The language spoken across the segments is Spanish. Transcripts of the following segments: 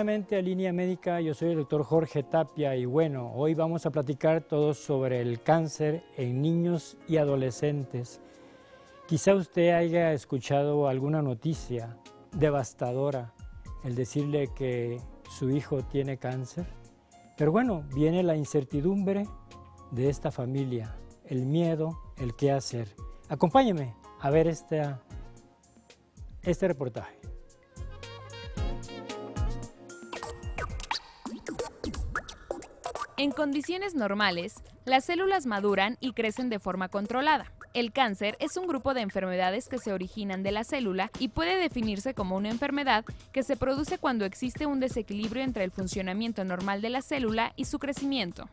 nuevamente a Línea Médica. Yo soy el doctor Jorge Tapia y bueno, hoy vamos a platicar todos sobre el cáncer en niños y adolescentes. Quizá usted haya escuchado alguna noticia devastadora, el decirle que su hijo tiene cáncer. Pero bueno, viene la incertidumbre de esta familia, el miedo, el qué hacer. Acompáñeme a ver este reportaje. En condiciones normales, las células maduran y crecen de forma controlada. El cáncer es un grupo de enfermedades que se originan de la célula y puede definirse como una enfermedad que se produce cuando existe un desequilibrio entre el funcionamiento normal de la célula y su crecimiento.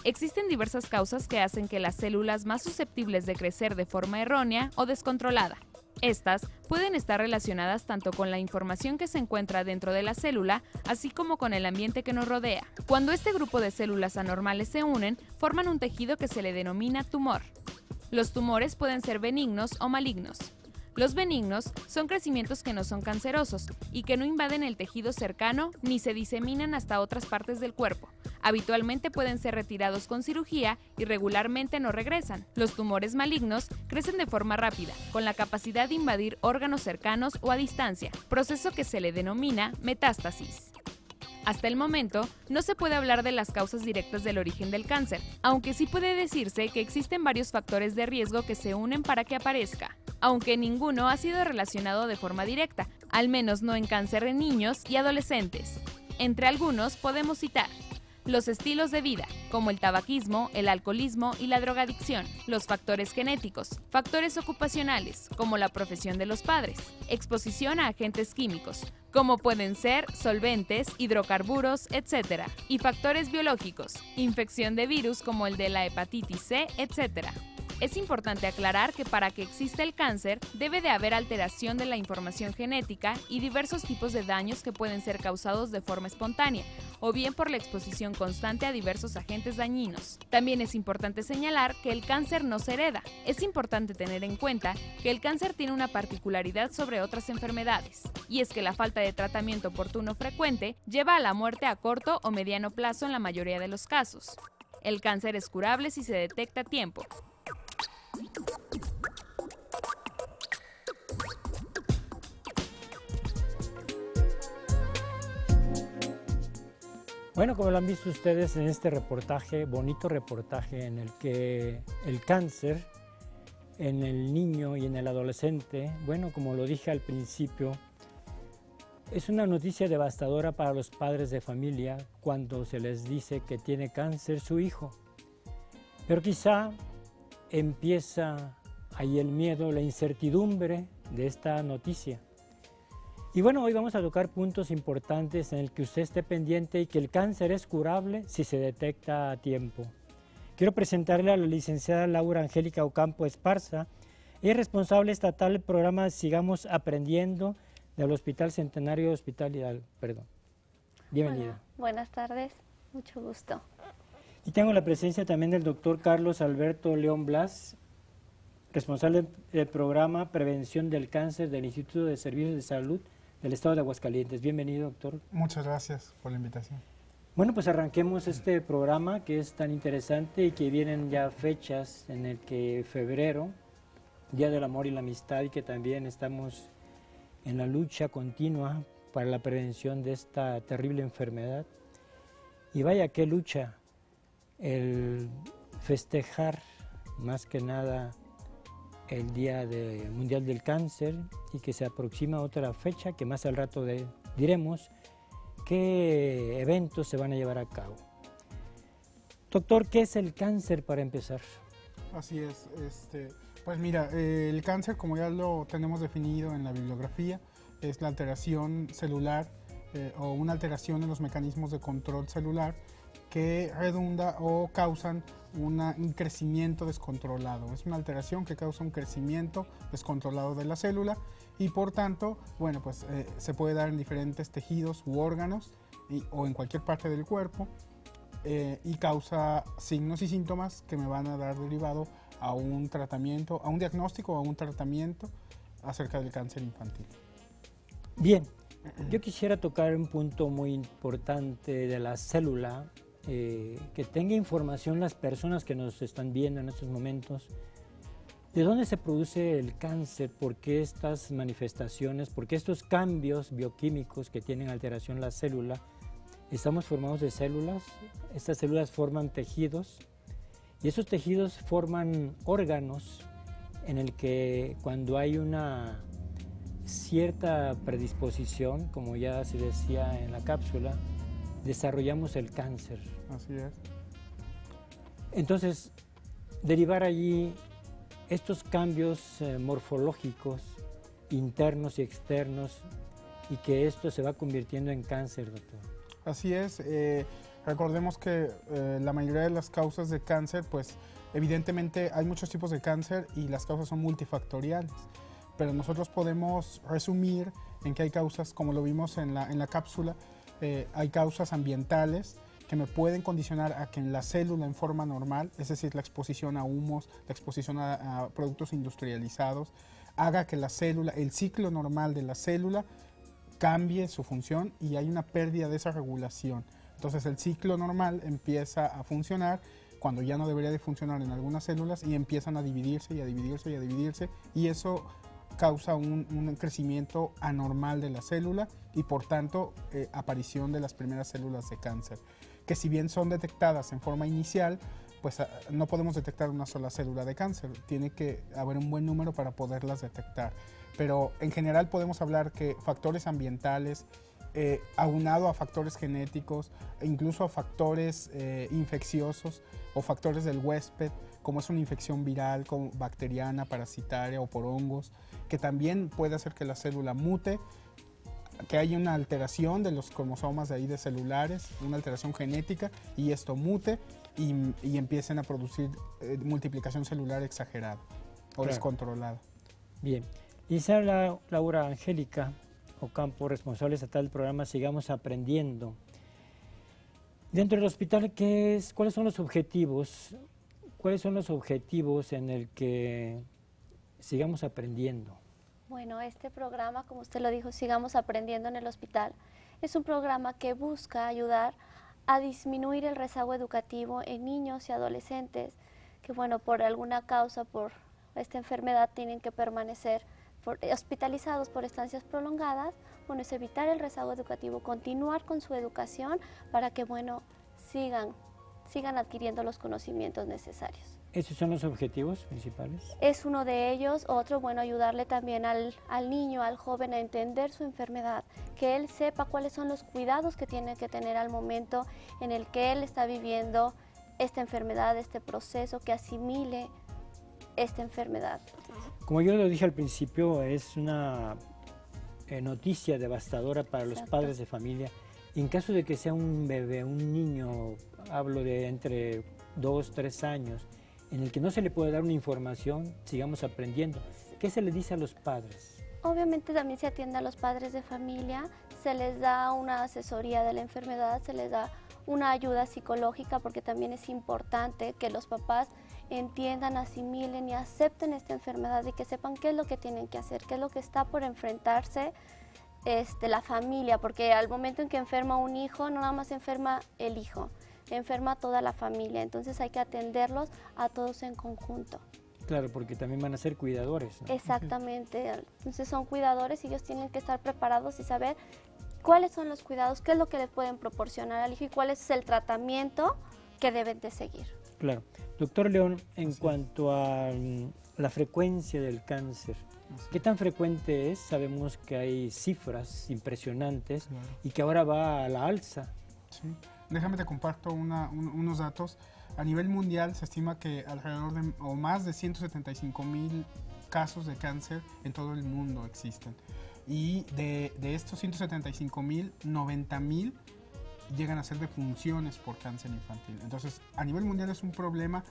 Existen diversas causas que hacen que las células más susceptibles de crecer de forma errónea o descontrolada. Estas pueden estar relacionadas tanto con la información que se encuentra dentro de la célula, así como con el ambiente que nos rodea. Cuando este grupo de células anormales se unen, forman un tejido que se le denomina tumor. Los tumores pueden ser benignos o malignos. Los benignos son crecimientos que no son cancerosos y que no invaden el tejido cercano ni se diseminan hasta otras partes del cuerpo. Habitualmente pueden ser retirados con cirugía y regularmente no regresan. Los tumores malignos crecen de forma rápida, con la capacidad de invadir órganos cercanos o a distancia, proceso que se le denomina metástasis. Hasta el momento, no se puede hablar de las causas directas del origen del cáncer, aunque sí puede decirse que existen varios factores de riesgo que se unen para que aparezca, aunque ninguno ha sido relacionado de forma directa, al menos no en cáncer en niños y adolescentes. Entre algunos podemos citar los estilos de vida, como el tabaquismo, el alcoholismo y la drogadicción, los factores genéticos, factores ocupacionales, como la profesión de los padres, exposición a agentes químicos, como pueden ser solventes, hidrocarburos, etc., y factores biológicos, infección de virus como el de la hepatitis C, etc. Es importante aclarar que para que exista el cáncer debe de haber alteración de la información genética y diversos tipos de daños que pueden ser causados de forma espontánea o bien por la exposición constante a diversos agentes dañinos. También es importante señalar que el cáncer no se hereda. Es importante tener en cuenta que el cáncer tiene una particularidad sobre otras enfermedades, y es que la falta de tratamiento oportuno frecuente lleva a la muerte a corto o mediano plazo en la mayoría de los casos. El cáncer es curable si se detecta a tiempo. Bueno, como lo han visto ustedes en este reportaje, bonito reportaje en el que el cáncer en el niño y en el adolescente, bueno, como lo dije al principio, es una noticia devastadora para los padres de familia cuando se les dice que tiene cáncer su hijo. Pero quizá empieza ahí el miedo, la incertidumbre de esta noticia. Y bueno, hoy vamos a tocar puntos importantes en el que usted esté pendiente y que el cáncer es curable si se detecta a tiempo. Quiero presentarle a la licenciada Laura Angélica Ocampo Esparza, es responsable estatal del programa Sigamos Aprendiendo del Hospital Centenario Bienvenida. Hola, buenas tardes, mucho gusto. Y tengo la presencia también del doctor Carlos Alberto León Blas, responsable del programa Prevención del Cáncer del Instituto de Servicios de Salud del Estado de Aguascalientes. Bienvenido, doctor. Muchas gracias por la invitación. Bueno, pues arranquemos este programa que es tan interesante y que vienen ya fechas en el que febrero, Día del Amor y la Amistad, y que también estamos en la lucha continua para la prevención de esta terrible enfermedad. Y vaya qué lucha el festejar más que nada el Día Mundial del Cáncer y que se aproxima otra fecha que más al rato diremos qué eventos se van a llevar a cabo. Doctor, ¿qué es el cáncer para empezar? Así es, pues mira, el cáncer, como ya lo tenemos definido en la bibliografía, es la alteración celular o una alteración en los mecanismos de control celular que redunda o causan un crecimiento descontrolado. Es una alteración que causa un crecimiento descontrolado de la célula y por tanto, bueno, pues se puede dar en diferentes tejidos u órganos o en cualquier parte del cuerpo y causa signos y síntomas que me van a dar derivado a un tratamiento, a un diagnóstico o a un tratamiento acerca del cáncer infantil. Bien, Yo quisiera tocar un punto muy importante de la célula, que tenga información las personas que nos están viendo en estos momentos. ¿De dónde se produce el cáncer? ¿Por qué estas manifestaciones? ¿Por qué estos cambios bioquímicos que tienen alteración la célula? Estamos formados de células, estas células forman tejidos y esos tejidos forman órganos en el que cuando hay una cierta predisposición, como ya se decía en la cápsula, desarrollamos el cáncer. Así es. Entonces, derivar allí estos cambios morfológicos internos y externos y que esto se va convirtiendo en cáncer, doctor. Así es. Recordemos que la mayoría de las causas de cáncer, pues evidentemente hay muchos tipos de cáncer y las causas son multifactoriales, pero nosotros podemos resumir en que hay causas, como lo vimos en la cápsula, hay causas ambientales que me pueden condicionar a que en la célula en forma normal, es decir, la exposición a humos, la exposición a productos industrializados, haga que la célula, el ciclo normal de la célula cambie su función y hay una pérdida de esa regulación. Entonces el ciclo normal empieza a funcionar cuando ya no debería de funcionar en algunas células y empiezan a dividirse y a dividirse y a dividirse y eso causa un crecimiento anormal de la célula y por tanto aparición de las primeras células de cáncer, que si bien son detectadas en forma inicial, pues no podemos detectar una sola célula de cáncer, tiene que haber un buen número para poderlas detectar. Pero en general podemos hablar que factores ambientales, aunado a factores genéticos, e incluso a factores infecciosos o factores del huésped, como es una infección viral, como bacteriana, parasitaria o por hongos, que también puede hacer que la célula mute, que haya una alteración de los cromosomas de ahí de celulares, una alteración genética, y esto mute y empiecen a producir multiplicación celular exagerada o descontrolada. Bien. Dice Laura Angélica Ocampo, responsable estatal del programa Sigamos Aprendiendo. Dentro del hospital, ¿cuáles son los objetivos? ¿Cuáles son los objetivos en el que sigamos aprendiendo? Bueno, este programa, como usted lo dijo, Sigamos Aprendiendo en el Hospital, es un programa que busca ayudar a disminuir el rezago educativo en niños y adolescentes que, bueno, por alguna causa, por esta enfermedad, tienen que permanecer hospitalizados por estancias prolongadas. Bueno, es evitar el rezago educativo, continuar con su educación para que, bueno, sigan adquiriendo los conocimientos necesarios. ¿Esos son los objetivos principales? Es uno de ellos. Otro, bueno, ayudarle también al niño, al joven a entender su enfermedad, que él sepa cuáles son los cuidados que tiene que tener al momento en el que él está viviendo esta enfermedad, este proceso, que asimile esta enfermedad. Como yo lo dije al principio, es una noticia devastadora para los padres de familia. En caso de que sea un bebé, un niño, hablo de entre 2, 3 años, en el que no se le puede dar una información, sigamos aprendiendo. ¿Qué se le dice a los padres? Obviamente también se atiende a los padres de familia, se les da una asesoría de la enfermedad, se les da una ayuda psicológica, porque también es importante que los papás entiendan, asimilen y acepten esta enfermedad y que sepan qué es lo que tienen que hacer, qué es lo que está por enfrentarse la familia, porque al momento en que enferma un hijo, no nada más enferma el hijo, enferma toda la familia, entonces hay que atenderlos a todos en conjunto. Claro, porque también van a ser cuidadores, ¿no? Exactamente, entonces son cuidadores y ellos tienen que estar preparados y saber cuáles son los cuidados, qué es lo que le pueden proporcionar al hijo y cuál es el tratamiento que deben de seguir. Claro. Doctor León, en cuanto a la frecuencia del cáncer, ¿qué tan frecuente es? Sabemos que hay cifras impresionantes y que ahora va a la alza. Sí. Déjame te comparto unos datos. A nivel mundial se estima que alrededor de o más de 175,000 casos de cáncer en todo el mundo existen. Y de estos 175,000, 90,000 llegan a ser defunciones por cáncer infantil. Entonces, a nivel mundial es un problema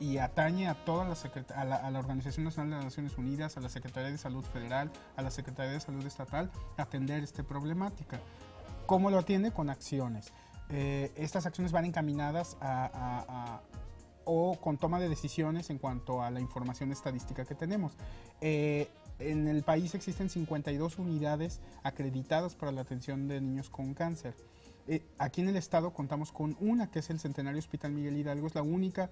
y atañe a toda la Organización Nacional de las Naciones Unidas, a la Secretaría de Salud Federal, a la Secretaría de Salud Estatal, atender esta problemática. ¿Cómo lo atiende? Con acciones. Estas acciones van encaminadas a o con toma de decisiones en cuanto a la información estadística que tenemos. En el país existen 52 unidades acreditadas para la atención de niños con cáncer. Aquí en el estado contamos con una, que es el Centenario Hospital Miguel Hidalgo. Es la única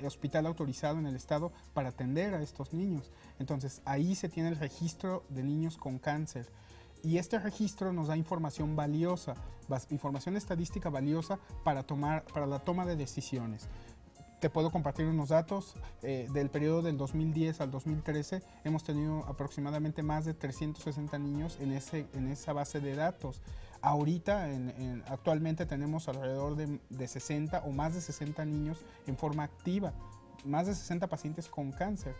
hospital autorizado en el estado para atender a estos niños. Entonces, ahí se tiene el registro de niños con cáncer. Y este registro nos da información valiosa, información estadística valiosa para la toma de decisiones. Te puedo compartir unos datos. Del periodo del 2010 al 2013 hemos tenido aproximadamente más de 360 niños en esa base de datos. Ahorita, actualmente tenemos alrededor de 60 o más de 60 niños en forma activa, más de 60 pacientes con cáncer.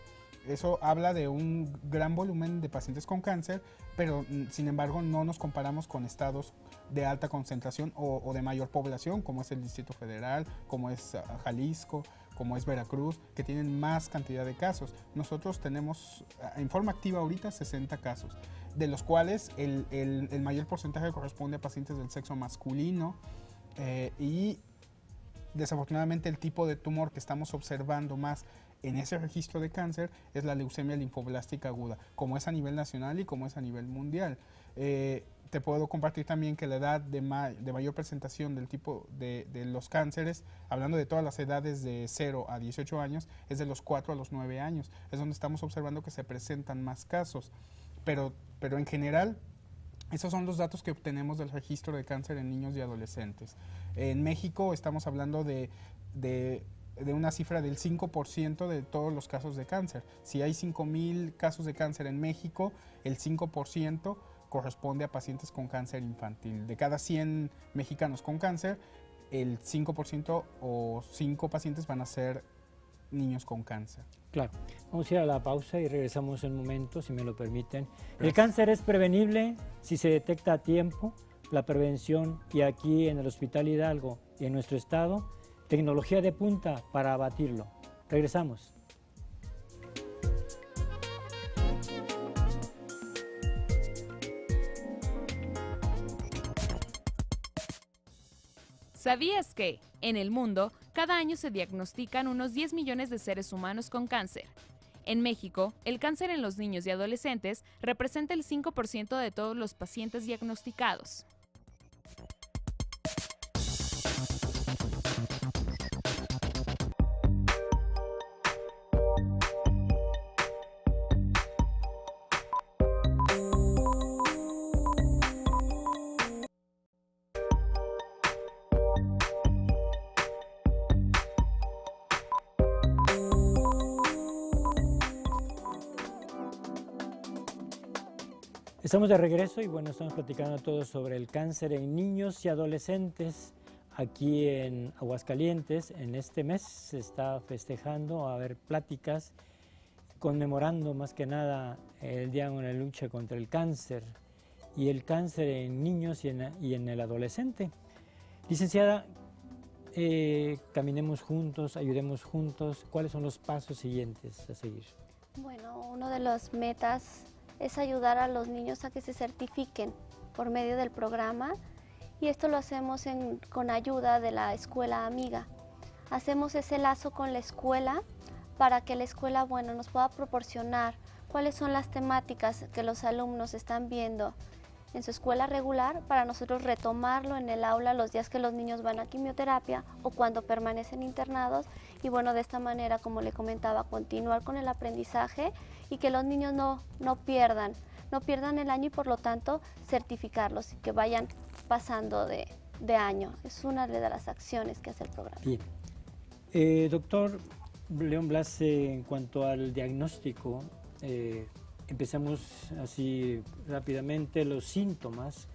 Eso habla de un gran volumen de pacientes con cáncer, pero sin embargo no nos comparamos con estados de alta concentración o de mayor población, como es el Distrito Federal, como es Jalisco, como es Veracruz, que tienen más cantidad de casos. Nosotros tenemos en forma activa ahorita 60 casos, de los cuales el mayor porcentaje corresponde a pacientes del sexo masculino, y desafortunadamente el tipo de tumor que estamos observando más en ese registro de cáncer es la leucemia linfoblástica aguda, como es a nivel nacional y como es a nivel mundial. Te puedo compartir también que la edad de mayor presentación del tipo de los cánceres, hablando de todas las edades de 0 a 18 años, es de los 4 a los 9 años. Es donde estamos observando que se presentan más casos. Pero en general, esos son los datos que obtenemos del registro de cáncer en niños y adolescentes. En México estamos hablando de una cifra del 5% de todos los casos de cáncer. Si hay 5,000 casos de cáncer en México, el 5% corresponde a pacientes con cáncer infantil. De cada 100 mexicanos con cáncer, el 5% o 5 pacientes van a ser niños con cáncer. Claro. Vamos a ir a la pausa y regresamos en un momento, si me lo permiten. Gracias. El cáncer es prevenible si se detecta a tiempo. La prevención, y aquí en el Hospital Hidalgo y en nuestro estado, tecnología de punta para abatirlo. Regresamos. ¿Sabías que, en el mundo, cada año se diagnostican unos 10 millones de seres humanos con cáncer? En México, el cáncer en los niños y adolescentes representa el 5% de todos los pacientes diagnosticados. Estamos de regreso y bueno, estamos platicando todos sobre el cáncer en niños y adolescentes aquí en Aguascalientes. En este mes se está festejando, va a haber pláticas conmemorando más que nada el Día de la Lucha contra el Cáncer y el cáncer en niños y en el adolescente. Licenciada, caminemos juntos, ayudemos juntos. ¿Cuáles son los pasos siguientes a seguir? Bueno, una de las metas es ayudar a los niños a que se certifiquen por medio del programa, y esto lo hacemos con ayuda de la escuela amiga. Hacemos ese lazo con la escuela para que la escuela, bueno, nos pueda proporcionar cuáles son las temáticas que los alumnos están viendo en su escuela regular, para nosotros retomarlo en el aula los días que los niños van a quimioterapia o cuando permanecen internados, y bueno, de esta manera, como le comentaba, continuar con el aprendizaje y que los niños no pierdan el año, y por lo tanto certificarlos y que vayan pasando de año. Es una de las acciones que hace el programa. Bien. Doctor León Blas, en cuanto al diagnóstico, empezamos así rápidamente, los síntomas.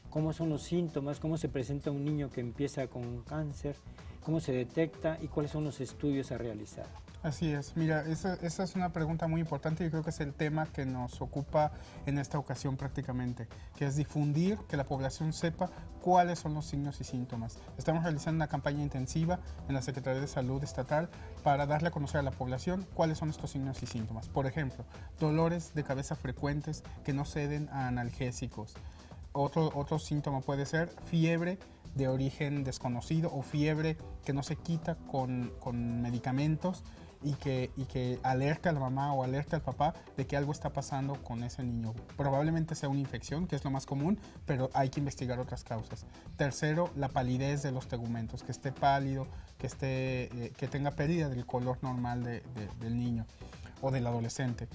¿Cómo son los síntomas? ¿Cómo se presenta un niño que empieza con cáncer? ¿Cómo se detecta? ¿Y cuáles son los estudios a realizar? Así es. Mira, esa es una pregunta muy importante y creo que es el tema que nos ocupa en esta ocasión prácticamente, que es difundir, que la población sepa cuáles son los signos y síntomas. Estamos realizando una campaña intensiva en la Secretaría de Salud Estatal para darle a conocer a la población cuáles son estos signos y síntomas. Por ejemplo, dolores de cabeza frecuentes que no ceden a analgésicos. Otro síntoma puede ser fiebre de origen desconocido o fiebre que no se quita con medicamentos y que alerta a la mamá o alerta al papá de que algo está pasando con ese niño. Probablemente sea una infección, que es lo más común, pero hay que investigar otras causas. Tercero, la palidez de los tegumentos, que esté pálido, que tenga pérdida del color normal del niño o del adolescente.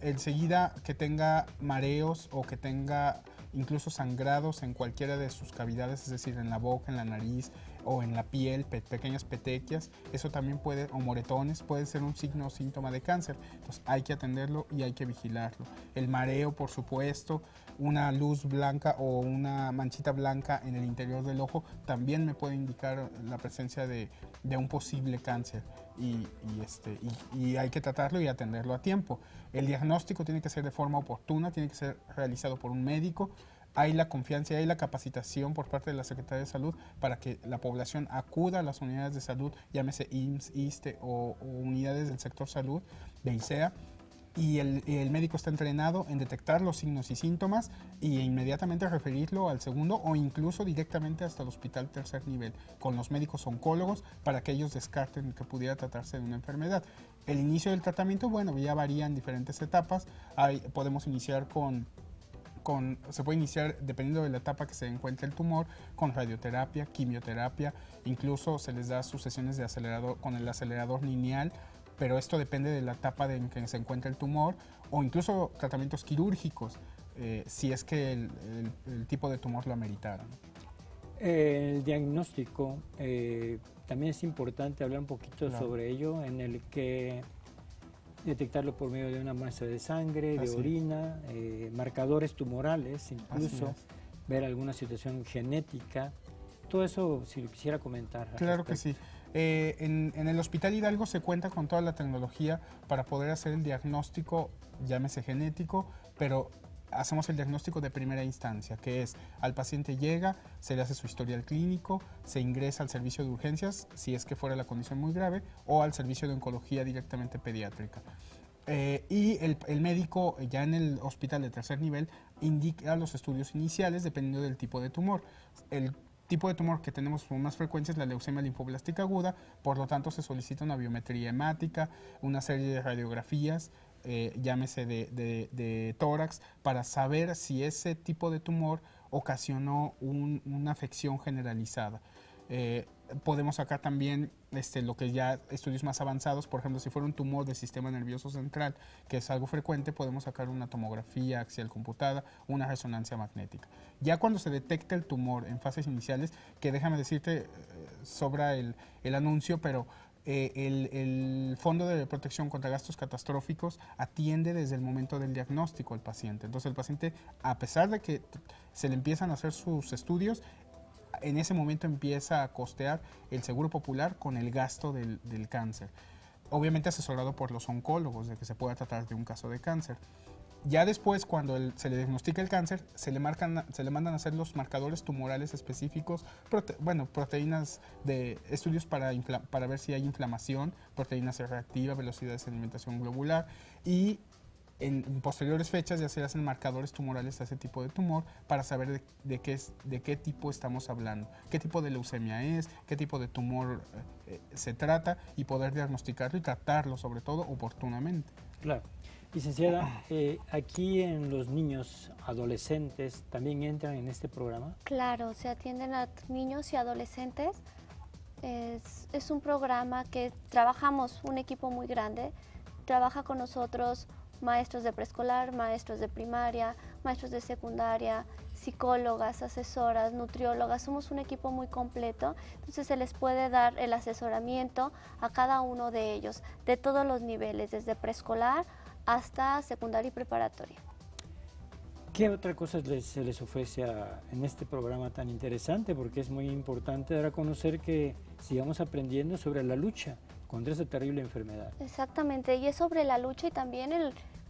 Enseguida, que tenga mareos o que tenga incluso sangrados en cualquiera de sus cavidades, es decir, en la boca, en la nariz o en la piel, pequeñas petequias, eso también o moretones, puede ser un signo o síntoma de cáncer. Entonces hay que atenderlo y hay que vigilarlo. El mareo, por supuesto, una luz blanca o una manchita blanca en el interior del ojo también me puede indicar la presencia de un posible cáncer y hay que tratarlo y atenderlo a tiempo. El diagnóstico tiene que ser de forma oportuna, tiene que ser realizado por un médico. Hay la confianza y hay la capacitación por parte de la Secretaría de Salud para que la población acuda a las unidades de salud, llámese IMSS, ISSSTE o unidades del sector salud, de ICEA, y el médico está entrenado en detectar los signos y síntomas y inmediatamente referirlo al segundo o incluso directamente hasta el hospital tercer nivel con los médicos oncólogos para que ellos descarten que pudiera tratarse de una enfermedad. El inicio del tratamiento, bueno, ya varía en diferentes etapas. Podemos iniciar se puede iniciar, dependiendo de la etapa que se encuentre el tumor, con radioterapia, quimioterapia, incluso se les da sus sesiones de acelerador con el acelerador lineal, pero esto depende de la etapa en que se encuentra el tumor, o incluso tratamientos quirúrgicos, si es que el tipo de tumor lo ameritara, ¿no? El diagnóstico, también es importante hablar un poquito sobre ello, en el que detectarlo por medio de una muestra de sangre, de orina, marcadores tumorales, incluso ver alguna situación genética. Todo eso, si lo quisiera comentar. Claro que sí. En el Hospital Hidalgo se cuenta con toda la tecnología para poder hacer el diagnóstico, llámese genético, pero hacemos el diagnóstico de primera instancia, que es al paciente llega, se le hace su historial clínico, se ingresa al servicio de urgencias, si es que fuera la condición muy grave, o al servicio de oncología directamente pediátrica. Y el médico ya en el hospital de tercer nivel indica los estudios iniciales dependiendo del tipo de tumor. El tipo de tumor que tenemos con más frecuencia es la leucemia linfoblástica aguda, por lo tanto se solicita una biometría hemática, una serie de radiografías, llámese de tórax, para saber si ese tipo de tumor ocasionó una afección generalizada. Podemos sacar también lo que ya estudios más avanzados, por ejemplo, si fuera un tumor del sistema nervioso central, que es algo frecuente, podemos sacar una tomografía axial computada, una resonancia magnética. Ya cuando se detecta el tumor en fases iniciales, que déjame decirte, sobra el anuncio, pero el Fondo de Protección contra Gastos Catastróficos atiende desde el momento del diagnóstico al paciente. Entonces el paciente, a pesar de que se le empiezan a hacer sus estudios, en ese momento empieza a costear el Seguro Popular con el gasto del cáncer. Obviamente asesorado por los oncólogos de que se pueda tratar de un caso de cáncer. Ya después, cuando se le diagnostica el cáncer, se le mandan a hacer los marcadores tumorales específicos, proteínas de estudios para ver si hay inflamación, proteína C reactiva, velocidad de sedimentación globular, y en posteriores fechas ya se hacen marcadores tumorales a ese tipo de tumor para saber de qué tipo estamos hablando, qué tipo de leucemia es, qué tipo de tumor se trata, y poder diagnosticarlo y tratarlo sobre todo oportunamente. Claro. Licenciada, aquí en los niños adolescentes también entran en este programa. Claro, se atienden a niños y adolescentes. Es un programa que trabajamos, un equipo muy grande, trabaja con nosotros maestros de preescolar, maestros de primaria, maestros de secundaria, psicólogas, asesoras, nutriólogas. Somos un equipo muy completo, entonces se les puede dar el asesoramiento a cada uno de ellos, de todos los niveles, desde preescolar hasta secundaria y preparatoria. ¿Qué otra cosa se les ofrece en este programa tan interesante? Porque es muy importante dar a conocer que sigamos aprendiendo sobre la lucha contra esa terrible enfermedad. Exactamente, y es sobre la lucha y también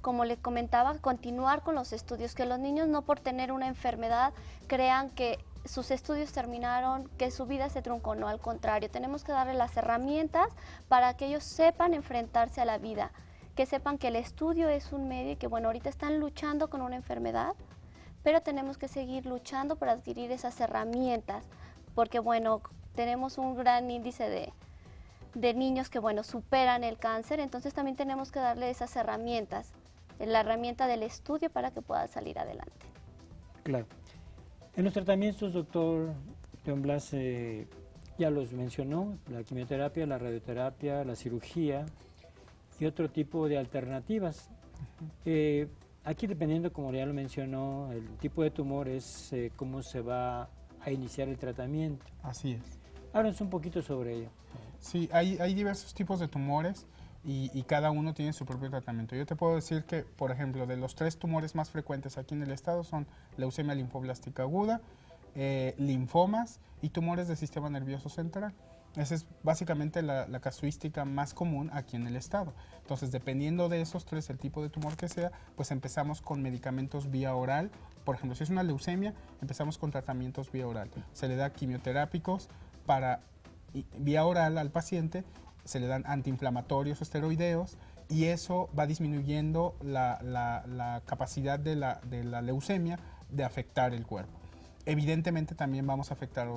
como le comentaba, continuar con los estudios, que los niños no por tener una enfermedad crean que sus estudios terminaron, que su vida se truncó, no, al contrario, tenemos que darle las herramientas para que ellos sepan enfrentarse a la vida, que sepan que el estudio es un medio y que bueno, ahorita están luchando con una enfermedad, pero tenemos que seguir luchando por adquirir esas herramientas, porque bueno, tenemos un gran índice de niños que bueno, superan el cáncer, entonces también tenemos que darle esas herramientas, la herramienta del estudio para que puedan salir adelante. Claro. En los tratamientos, doctor León Blas, ya los mencionó, la quimioterapia, la radioterapia, la cirugía y otro tipo de alternativas. Aquí, dependiendo, como ya lo mencionó, el tipo de tumor es cómo se va a iniciar el tratamiento. Así es. Háblanos un poquito sobre ello. Sí, hay diversos tipos de tumores y cada uno tiene su propio tratamiento. Yo te puedo decir que, por ejemplo, de los 3 tumores más frecuentes aquí en el estado son leucemia linfoblástica aguda, linfomas y tumores del sistema nervioso central. Esa es básicamente la casuística más común aquí en el estado. Entonces, dependiendo de esos 3, el tipo de tumor que sea, pues empezamos con medicamentos vía oral. Por ejemplo, si es una leucemia, empezamos con tratamientos vía oral. Se le da quimioterápicos vía oral al paciente, se le dan antiinflamatorios esteroideos y eso va disminuyendo la capacidad de la leucemia de afectar el cuerpo. Evidentemente también vamos a afectar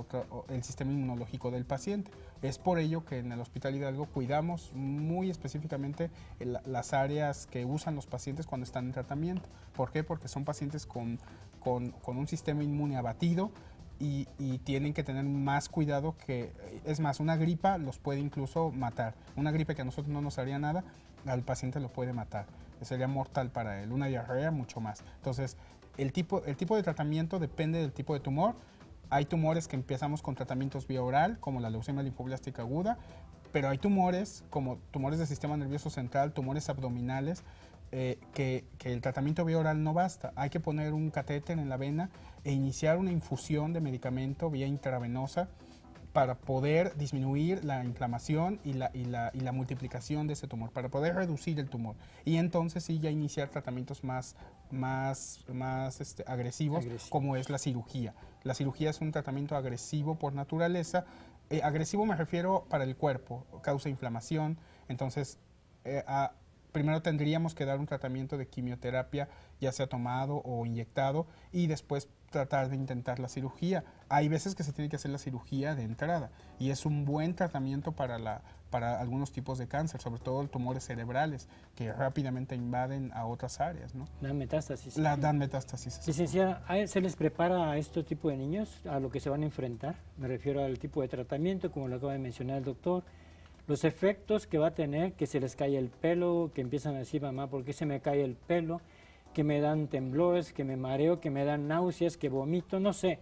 el sistema inmunológico del paciente. Es por ello que en el Hospital Hidalgo cuidamos muy específicamente las áreas que usan los pacientes cuando están en tratamiento. ¿Por qué? Porque son pacientes con un sistema inmune abatido y tienen que tener más cuidado es más, una gripa los puede incluso matar. Una gripe que a nosotros no nos haría nada, al paciente lo puede matar. Sería mortal para él. Una diarrea, mucho más. Entonces, el tipo de tratamiento depende del tipo de tumor. Hay tumores que empezamos con tratamientos vía oral, como la leucemia linfoblástica aguda, pero hay tumores, como tumores del sistema nervioso central, tumores abdominales, que el tratamiento vía oral no basta. Hay que poner un catéter en la vena e iniciar una infusión de medicamento vía intravenosa para poder disminuir la inflamación y la multiplicación de ese tumor, para poder reducir el tumor. Y entonces sí ya iniciar tratamientos más agresivos, como es la cirugía. La cirugía es un tratamiento agresivo por naturaleza. Agresivo me refiero para el cuerpo, causa inflamación. Entonces, primero tendríamos que dar un tratamiento de quimioterapia, ya sea tomado o inyectado, y después tratar de intentar la cirugía. Hay veces que se tiene que hacer la cirugía de entrada y es un buen tratamiento para algunos tipos de cáncer, sobre todo tumores cerebrales que rápidamente invaden a otras áreas, ¿no? Dan metástasis. Dan metástasis. Licenciada, ¿se les prepara a este tipo de niños a lo que se van a enfrentar? Me refiero al tipo de tratamiento, como lo acaba de mencionar el doctor, los efectos que va a tener, que se les cae el pelo, que empiezan a decir, mamá, ¿por qué se me cae el pelo? Que me dan temblores, que me mareo, que me dan náuseas, que vomito, no sé.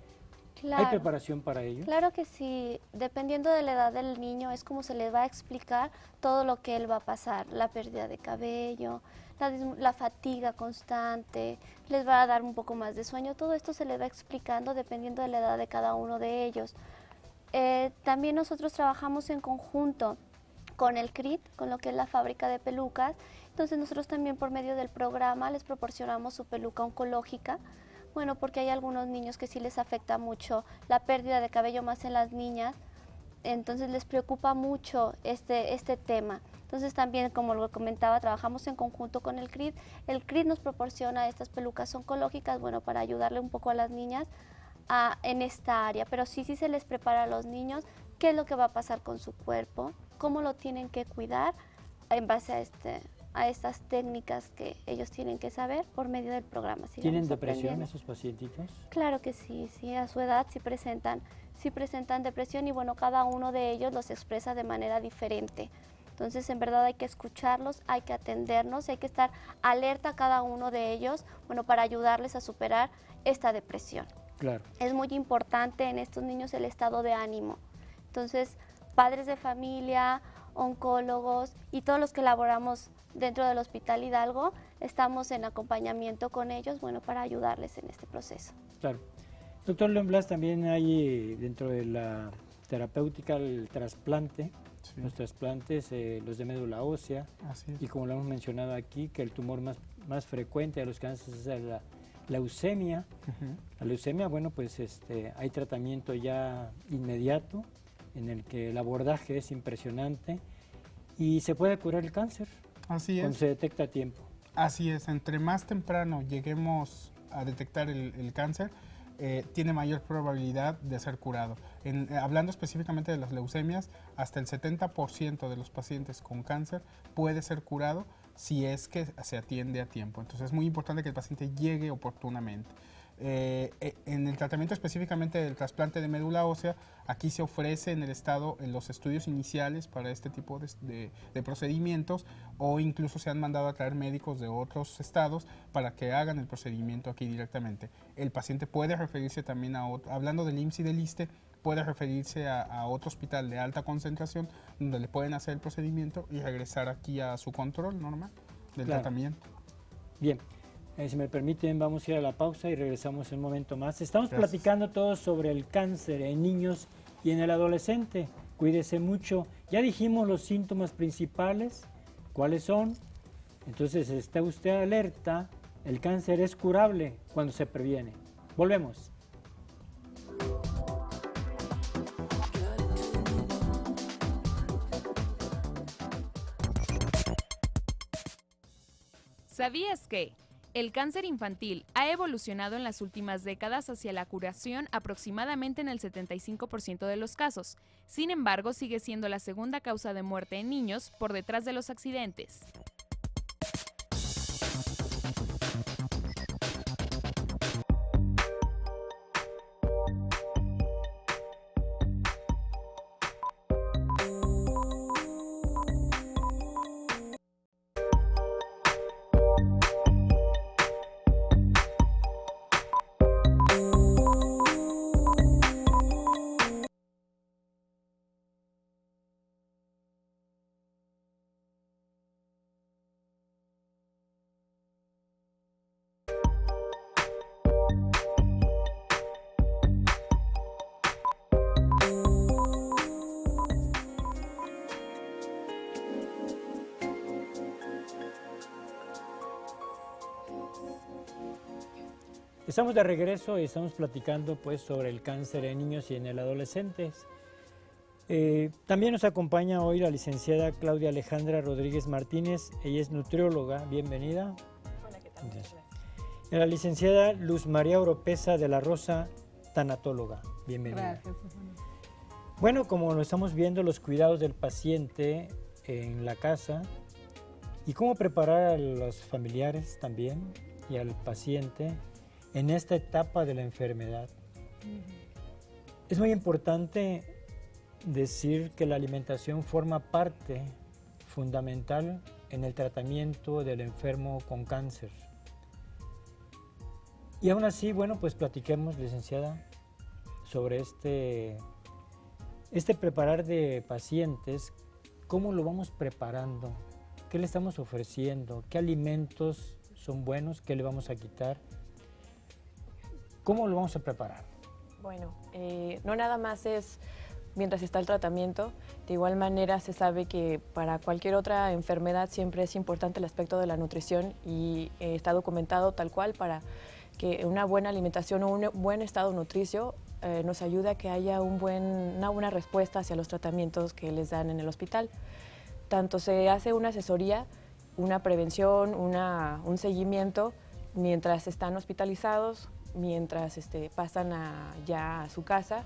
Claro. ¿Hay preparación para ello? Claro que sí. Dependiendo de la edad del niño, es como se le va a explicar todo lo que él va a pasar. La pérdida de cabello, la fatiga constante, les va a dar un poco más de sueño. Todo esto se les va explicando dependiendo de la edad de cada uno de ellos. También nosotros trabajamos en conjunto con el CRIT, con lo que es la fábrica de pelucas. Entonces nosotros también por medio del programa les proporcionamos su peluca oncológica. Bueno, porque hay algunos niños que sí les afecta mucho la pérdida de cabello, más en las niñas. Entonces les preocupa mucho este tema. Entonces también, como lo comentaba, trabajamos en conjunto con el CRIT. El CRIT nos proporciona estas pelucas oncológicas, bueno, para ayudarle un poco a las niñas en esta área. Pero sí se les prepara a los niños qué es lo que va a pasar con su cuerpo, cómo lo tienen que cuidar en base a estas técnicas que ellos tienen que saber por medio del programa. ¿Tienen depresión esos pacientitos? Claro que sí, a su edad sí presentan depresión y bueno, cada uno de ellos los expresa de manera diferente. Entonces, en verdad hay que escucharlos, hay que atendernos, hay que estar alerta a cada uno de ellos, bueno, para ayudarles a superar esta depresión. Claro. Es muy importante en estos niños el estado de ánimo. Entonces, padres de familia, oncólogos y todos los que laboramos dentro del Hospital Hidalgo, estamos en acompañamiento con ellos, bueno, para ayudarles en este proceso. Claro. Doctor León Blas, también hay dentro de la terapéutica el trasplante, sí. Los trasplantes, los de médula ósea, y como lo hemos mencionado aquí, que el tumor más frecuente de los cánceres es la leucemia. La leucemia, bueno, pues hay tratamiento ya inmediato, en el que el abordaje es impresionante y se puede curar el cáncer. Así es. Cuando se detecta a tiempo. Así es, entre más temprano lleguemos a detectar el cáncer, tiene mayor probabilidad de ser curado. Hablando específicamente de las leucemias, hasta el 70% de los pacientes con cáncer puede ser curado si es que se atiende a tiempo. Entonces es muy importante que el paciente llegue oportunamente. En el tratamiento específicamente del trasplante de médula ósea, aquí se ofrece en el estado en los estudios iniciales para este tipo de procedimientos, o incluso se han mandado a traer médicos de otros estados para que hagan el procedimiento aquí directamente. El paciente puede referirse también a otro, hablando del IMSS y del ISSSTE, puede referirse a otro hospital de alta concentración donde le pueden hacer el procedimiento y regresar aquí a su control normal del tratamiento. Bien. Si me permiten, vamos a ir a la pausa y regresamos en un momento más. Estamos platicando todos sobre el cáncer en niños y en el adolescente. Cuídese mucho. Ya dijimos los síntomas principales, cuáles son. Entonces, está usted alerta. El cáncer es curable cuando se previene. Volvemos. ¿Sabías que el cáncer infantil ha evolucionado en las últimas décadas hacia la curación aproximadamente en el 75% de los casos? Sin embargo, sigue siendo la segunda causa de muerte en niños por detrás de los accidentes. Estamos de regreso y estamos platicando pues sobre el cáncer en niños y en el adolescentes. También nos acompaña hoy la licenciada Claudia Alejandra Rodríguez Martínez. Ella es nutrióloga. Bienvenida. Hola, ¿qué tal? Y la licenciada Luz María Oropesa de la Rosa, tanatóloga. Bienvenida. Gracias. Bueno, como lo estamos viendo, los cuidados del paciente en la casa y cómo preparar a los familiares también y al paciente en esta etapa de la enfermedad. Es muy importante decir que la alimentación forma parte fundamental en el tratamiento del enfermo con cáncer. Y aún así, bueno, pues platiquemos, licenciada, sobre este preparar de pacientes, cómo lo vamos preparando, qué le estamos ofreciendo, qué alimentos son buenos, qué le vamos a quitar. ¿Cómo lo vamos a preparar? Bueno, no nada más es mientras está el tratamiento. De igual manera se sabe que para cualquier otra enfermedad siempre es importante el aspecto de la nutrición y está documentado tal cual para que una buena alimentación o un buen estado nutricio nos ayude a que haya una buena respuesta hacia los tratamientos que les dan en el hospital. Tanto se hace una asesoría, una prevención, un seguimiento mientras están hospitalizados, mientras pasan ya a su casa,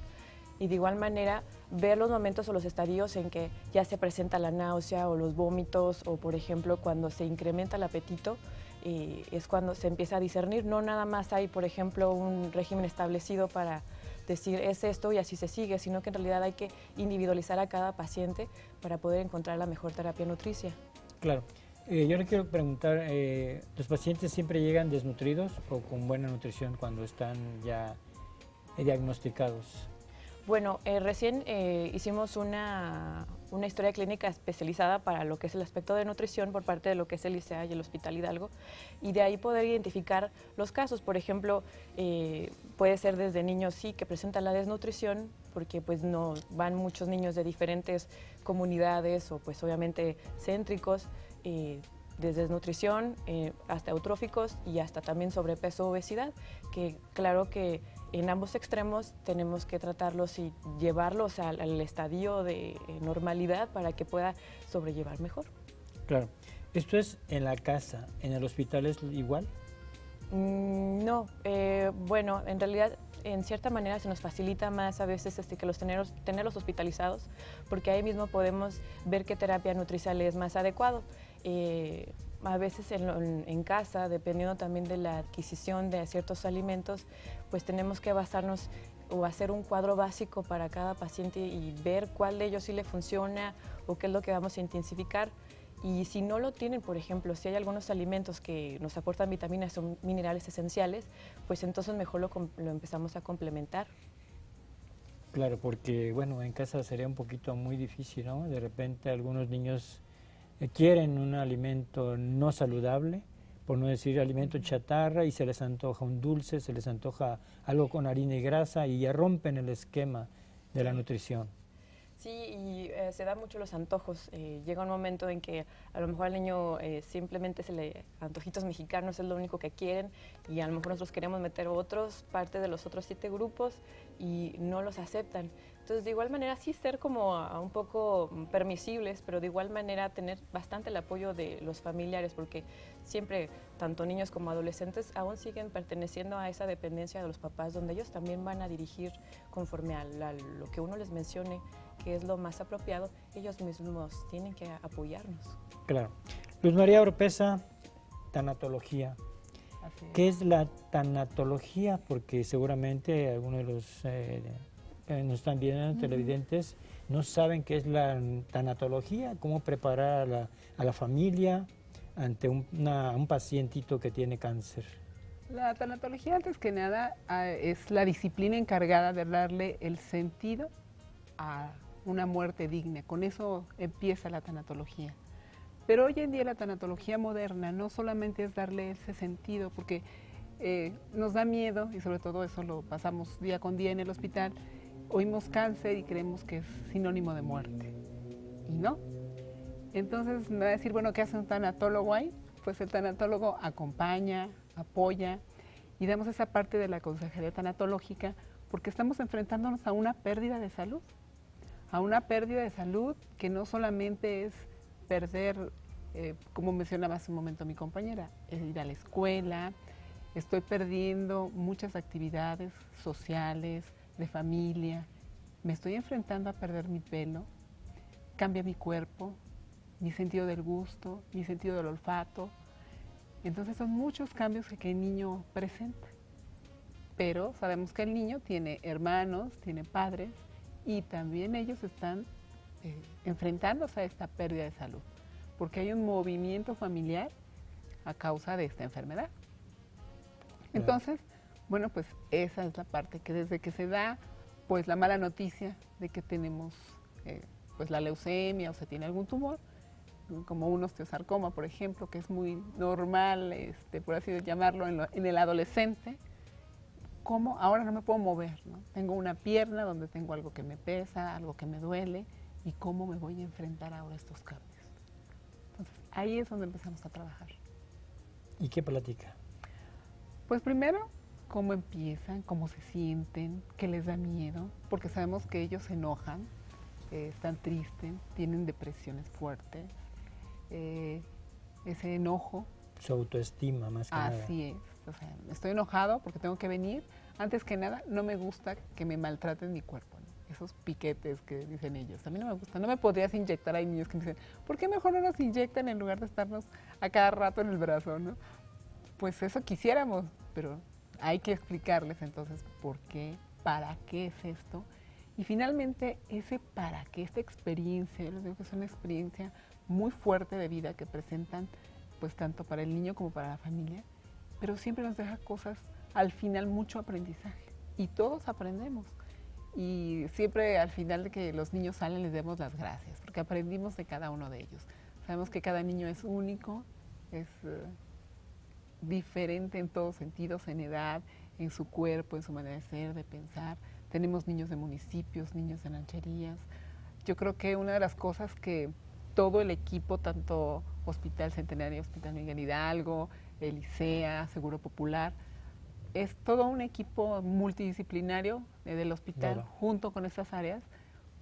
y de igual manera ver los momentos o los estadios en que ya se presenta la náusea o los vómitos, o por ejemplo cuando se incrementa el apetito, es cuando se empieza a discernir. No nada más hay, por ejemplo, un régimen establecido para decir es esto y así se sigue, sino que en realidad hay que individualizar a cada paciente para poder encontrar la mejor terapia nutricia. Claro. Yo le quiero preguntar, ¿los pacientes siempre llegan desnutridos o con buena nutrición cuando están ya diagnosticados? Bueno, recién hicimos una historia clínica especializada para lo que es el aspecto de nutrición por parte de lo que es el ICEA y el Hospital Hidalgo, y de ahí poder identificar los casos. Por ejemplo, puede ser desde niños sí que presentan la desnutrición, porque pues no van muchos niños de diferentes comunidades o pues obviamente céntricos, desde desnutrición hasta eutróficos y hasta también sobrepeso o obesidad, que claro que en ambos extremos tenemos que tratarlos y llevarlos al estadio de normalidad para que pueda sobrellevar mejor. Claro. ¿Esto es en la casa? ¿En el hospital es igual? No, bueno, en realidad en cierta manera se nos facilita más a veces que tenerlos hospitalizados, porque ahí mismo podemos ver qué terapia nutricional es más adecuado. A veces en casa, dependiendo también de la adquisición de ciertos alimentos, pues tenemos que basarnos o hacer un cuadro básico para cada paciente y ver cuál de ellos sí le funciona o qué es lo que vamos a intensificar. Y si no lo tienen, por ejemplo, si hay algunos alimentos que nos aportan vitaminas o minerales esenciales, pues entonces mejor lo empezamos a complementar. Claro, porque bueno, en casa sería un poquito muy difícil, ¿no? De repente algunos niños quieren un alimento no saludable, por no decir alimento chatarra, y se les antoja un dulce, se les antoja algo con harina y grasa y ya rompen el esquema de la nutrición. Sí, y se dan mucho los antojos. Llega un momento en que a lo mejor al niño simplemente antojitos mexicanos es lo único que quieren, y a lo mejor nosotros queremos meter parte de los otros 7 grupos y no los aceptan. Entonces, de igual manera, sí ser como un poco permisibles, pero de igual manera tener bastante el apoyo de los familiares, porque siempre, tanto niños como adolescentes, aún siguen perteneciendo a esa dependencia de los papás, donde ellos también van a dirigir conforme a lo que uno les mencione, que es lo más apropiado. Ellos mismos tienen que apoyarnos. Claro. Luz María Oropesa, tanatología. ¿Qué es la tanatología? Porque seguramente algunos de los nos están viendo, televidentes, no saben qué es la tanatología, cómo preparar a la familia ante un pacientito que tiene cáncer. La tanatología, antes que nada, es la disciplina encargada de darle el sentido a una muerte digna. Con eso empieza la tanatología. Pero hoy en día la tanatología moderna no solamente es darle ese sentido, porque nos da miedo, y sobre todo eso lo pasamos día con día en el hospital. Oímos cáncer y creemos que es sinónimo de muerte, y no. Entonces me va a decir, bueno, ¿qué hace un tanatólogo ahí? Pues el tanatólogo acompaña, apoya, y damos esa parte de la consejería tanatológica porque estamos enfrentándonos a una pérdida de salud, que no solamente es perder, como mencionaba hace un momento mi compañera, es ir a la escuela, estoy perdiendo muchas actividades sociales, de familia, me estoy enfrentando a perder mi pelo, cambia mi cuerpo, mi sentido del gusto, mi sentido del olfato. Entonces son muchos cambios que el niño presenta. Pero sabemos que el niño tiene hermanos, tiene padres, y también ellos están enfrentándose a esta pérdida de salud, porque hay un movimiento familiar a causa de esta enfermedad. Entonces, bueno, pues esa es la parte que desde que se da pues la mala noticia de que tenemos pues la leucemia o se tiene algún tumor, como un osteosarcoma, por ejemplo, que es muy normal, por así llamarlo, en el adolescente, como ahora no me puedo mover, ¿no? Tengo una pierna donde tengo algo que me pesa, algo que me duele, y cómo me voy a enfrentar ahora a estos cambios. Entonces, ahí es donde empezamos a trabajar. ¿Y qué platica? Pues primero, cómo empiezan, cómo se sienten, qué les da miedo, porque sabemos que ellos se enojan, están tristes, tienen depresiones fuertes, ese enojo. Su autoestima, más que nada. Así es, o sea, estoy enojado porque tengo que venir. Antes que nada, no me gusta que me maltraten mi cuerpo, ¿no? Esos piquetes que dicen ellos, a mí no me gusta. No me podrías inyectar, hay niños que me dicen, ¿por qué mejor no nos inyectan en lugar de estarnos a cada rato en el brazo, ¿no? Pues eso quisiéramos, pero hay que explicarles entonces por qué, para qué es esto. Y finalmente, ese para qué, esta experiencia, yo les digo que es una experiencia muy fuerte de vida que presentan, pues tanto para el niño como para la familia, pero siempre nos deja cosas, al final mucho aprendizaje. Y todos aprendemos. Y siempre al final de que los niños salen les demos las gracias, porque aprendimos de cada uno de ellos. Sabemos que cada niño es único, es diferente en todos sentidos, en edad, en su cuerpo, en su manera de ser, de pensar. Tenemos niños de municipios, niños de rancherías. Yo creo que una de las cosas que todo el equipo, tanto Hospital Centenario, Hospital Miguel Hidalgo, el ICEA, Seguro Popular, es todo un equipo multidisciplinario del hospital, claro, junto con estas áreas,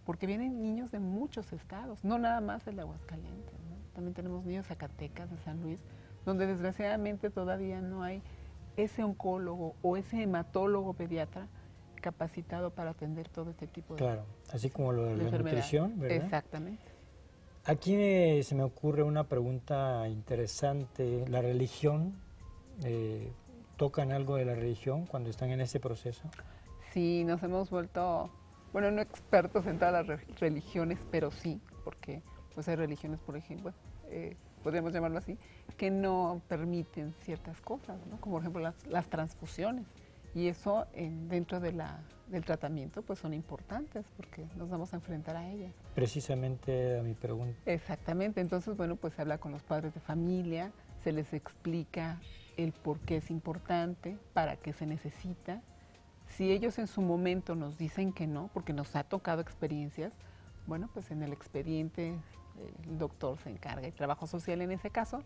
porque vienen niños de muchos estados, no nada más del Aguascalientes, ¿no? También tenemos niños de Zacatecas, de San Luis, donde desgraciadamente todavía no hay ese oncólogo o ese hematólogo pediatra capacitado para atender todo este tipo de Claro, así como lo de la enfermedades. nutrición, ¿verdad? Exactamente. Aquí se me ocurre una pregunta interesante. ¿La religión, tocan algo de la religión cuando están en ese proceso? Sí, nos hemos vuelto, bueno, no expertos en todas las religiones, pero sí, porque pues hay religiones, por ejemplo, podríamos llamarlo así, que no permiten ciertas cosas, ¿no? Como por ejemplo las transfusiones. Y eso dentro del tratamiento pues son importantes porque nos vamos a enfrentar a ellas. Precisamente a mi pregunta. Exactamente, entonces bueno, pues se habla con los padres de familia, se les explica el por qué es importante, para qué se necesita. Si ellos en su momento nos dicen que no, porque nos ha tocado experiencias, bueno, pues en el expediente el doctor se encarga, y trabajo social en ese caso,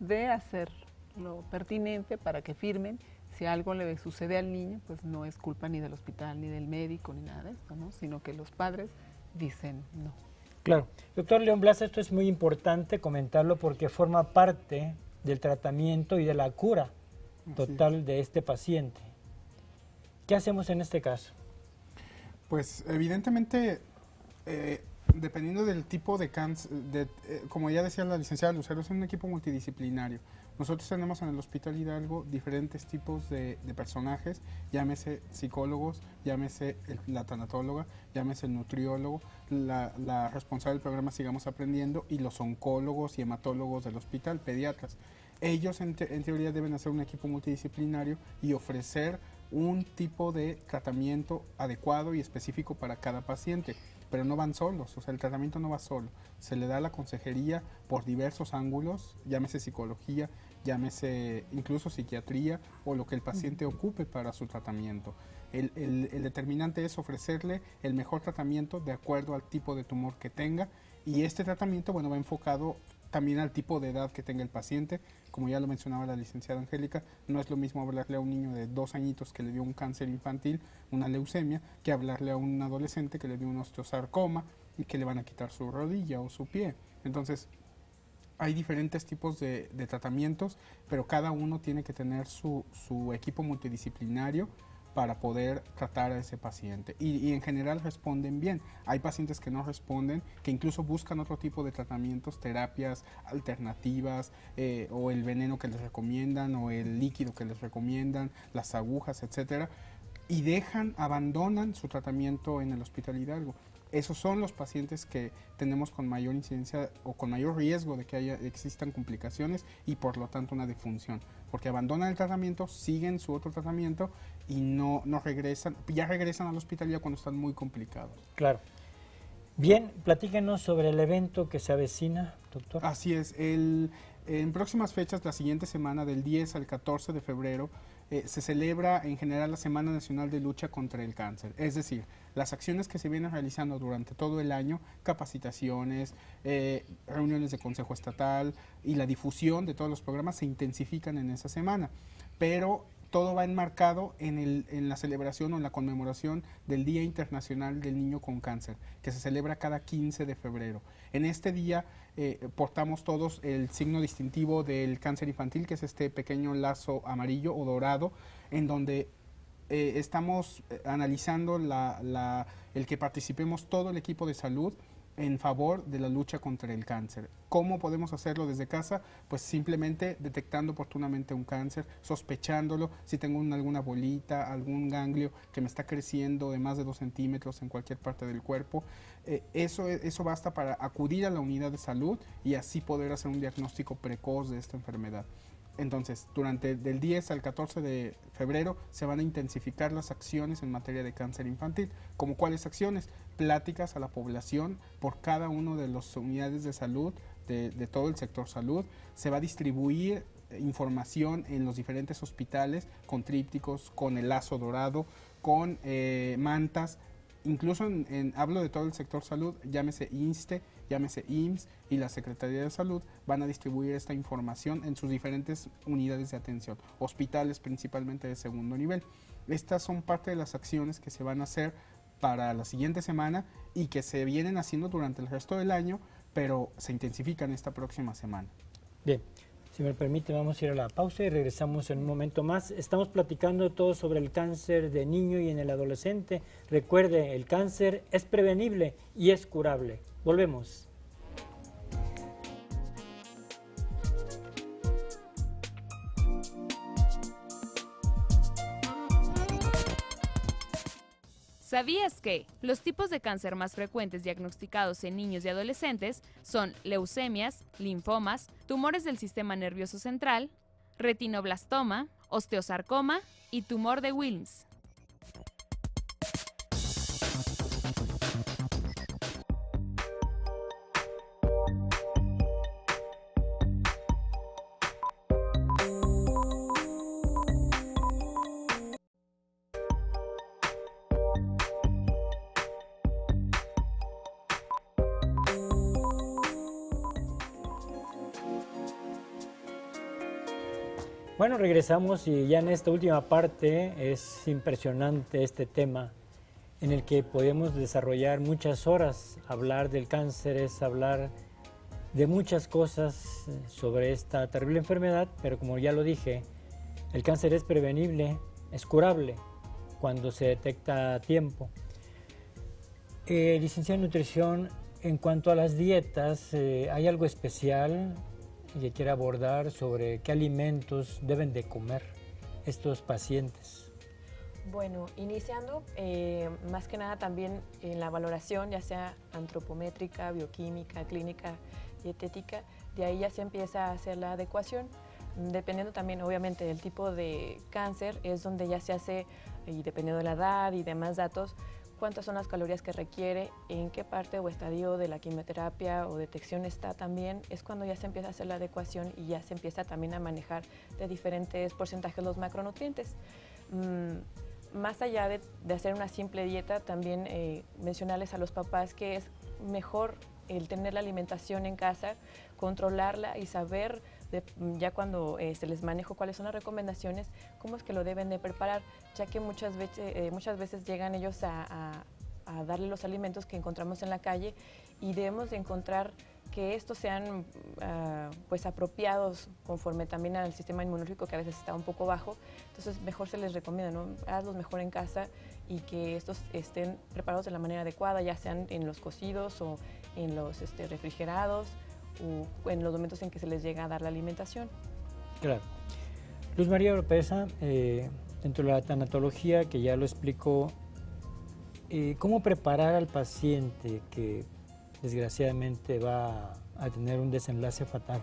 de hacer lo pertinente para que firmen. Si algo le sucede al niño, pues no es culpa ni del hospital, ni del médico, ni nada de esto, ¿no? Sino que los padres dicen no. Claro. Doctor León Blas, esto es muy importante comentarlo porque forma parte del tratamiento y de la cura total de este paciente. ¿Qué hacemos en este caso? Pues evidentemente, dependiendo del tipo de cáncer, como ya decía la licenciada Lucero, es un equipo multidisciplinario. Nosotros tenemos en el Hospital Hidalgo diferentes tipos de personajes, llámese psicólogos, llámese la tanatóloga, llámese el nutriólogo, la responsable del programa Sigamos Aprendiendo y los oncólogos y hematólogos del hospital, pediatras. Ellos en teoría deben hacer un equipo multidisciplinario y ofrecer un tipo de tratamiento adecuado y específico para cada paciente, pero no van solos, o sea, el tratamiento no va solo, se le da la consejería por diversos ángulos, llámese psicología, llámese incluso psiquiatría o lo que el paciente ocupe para su tratamiento. El determinante es ofrecerle el mejor tratamiento de acuerdo al tipo de tumor que tenga y este tratamiento, bueno, va enfocado también al tipo de edad que tenga el paciente. Como ya lo mencionaba la licenciada Angélica, no es lo mismo hablarle a un niño de 2 añitos que le dio un cáncer infantil, una leucemia, que hablarle a un adolescente que le dio un osteosarcoma y que le van a quitar su rodilla o su pie. Entonces, hay diferentes tipos de tratamientos, pero cada uno tiene que tener su equipo multidisciplinario para poder tratar a ese paciente. Y en general responden bien. Hay pacientes que no responden, que incluso buscan otro tipo de tratamientos, terapias alternativas, o el veneno que les recomiendan, o el líquido que les recomiendan, las agujas, etcétera, y abandonan su tratamiento en el Hospital Hidalgo. Esos son los pacientes que tenemos con mayor incidencia o con mayor riesgo de que existan complicaciones y por lo tanto una defunción, porque abandonan el tratamiento, siguen su otro tratamiento y no regresan, ya regresan al hospital ya cuando están muy complicados. Claro. Bien, platíquenos sobre el evento que se avecina, doctor. Así es, en próximas fechas, la siguiente semana, del 10 al 14 de febrero, se celebra en general la Semana Nacional de Lucha contra el Cáncer. Es decir, las acciones que se vienen realizando durante todo el año, capacitaciones, reuniones de Consejo Estatal y la difusión de todos los programas se intensifican en esa semana. Pero todo va enmarcado en la celebración o en la conmemoración del Día Internacional del Niño con Cáncer, que se celebra cada 15 de febrero. En este día portamos todos el signo distintivo del cáncer infantil, que es este pequeño lazo amarillo o dorado, en donde estamos analizando el que participemos todo el equipo de salud en favor de la lucha contra el cáncer. ¿Cómo podemos hacerlo desde casa? Pues simplemente detectando oportunamente un cáncer, sospechándolo, si tengo alguna bolita, algún ganglio que me está creciendo de más de 2 centímetros en cualquier parte del cuerpo. Eso basta para acudir a la unidad de salud y así poder hacer un diagnóstico precoz de esta enfermedad. Entonces, del 10 al 14 de febrero se van a intensificar las acciones en materia de cáncer infantil. ¿Como cuáles acciones? Pláticas a la población por cada una de las unidades de salud, de todo el sector salud. Se va a distribuir información en los diferentes hospitales con trípticos, con el lazo dorado, con mantas. Incluso hablo de todo el sector salud, llámese INSTE, llámese IMSS y la Secretaría de Salud, van a distribuir esta información en sus diferentes unidades de atención, hospitales principalmente de segundo nivel. Estas son parte de las acciones que se van a hacer para la siguiente semana y que se vienen haciendo durante el resto del año, pero se intensifican esta próxima semana. Bien, Si me permite, vamos a ir a la pausa y regresamos en un momento más. Estamos platicando todo sobre el cáncer de niño y en el adolescente. Recuerde, el cáncer es prevenible y es curable. Volvemos. ¿Sabías que los tipos de cáncer más frecuentes diagnosticados en niños y adolescentes son leucemias, linfomas, tumores del sistema nervioso central, retinoblastoma, osteosarcoma y tumor de Wilms? Bueno, regresamos y ya en esta última parte es impresionante este tema en el que podemos desarrollar muchas horas. Hablar del cáncer es hablar de muchas cosas sobre esta terrible enfermedad, pero como ya lo dije, el cáncer es prevenible, es curable cuando se detecta a tiempo. Licenciado en nutrición, en cuanto a las dietas, ¿hay algo especial que quiera abordar sobre qué alimentos deben de comer estos pacientes? Bueno, iniciando más que nada también en la valoración, ya sea antropométrica, bioquímica, clínica, dietética, de ahí ya se empieza a hacer la adecuación. Dependiendo también, obviamente, del tipo de cáncer, es donde ya se hace, y dependiendo de la edad y demás datos, cuántas son las calorías que requiere, en qué parte o estadio de la quimioterapia o detección está también, es cuando ya se empieza a hacer la adecuación y ya se empieza también a manejar de diferentes porcentajes los macronutrientes. Más allá de hacer una simple dieta, también mencionarles a los papás que es mejor el tener la alimentación en casa, controlarla y saber ya cuando se les manejo cuáles son las recomendaciones, cómo es que lo deben de preparar, ya que muchas veces llegan ellos a darle los alimentos que encontramos en la calle y debemos de encontrar que estos sean pues apropiados conforme también al sistema inmunológico, que a veces está un poco bajo. Entonces mejor se les recomienda, ¿no? Hazlos mejor en casa y que estos estén preparados de la manera adecuada, ya sean en los cocidos o en los refrigerados o en los momentos en que se les llega a dar la alimentación. Claro. Luz María Oropesa, dentro de la tanatología, que ya lo explicó, ¿cómo preparar al paciente que desgraciadamente va a tener un desenlace fatal?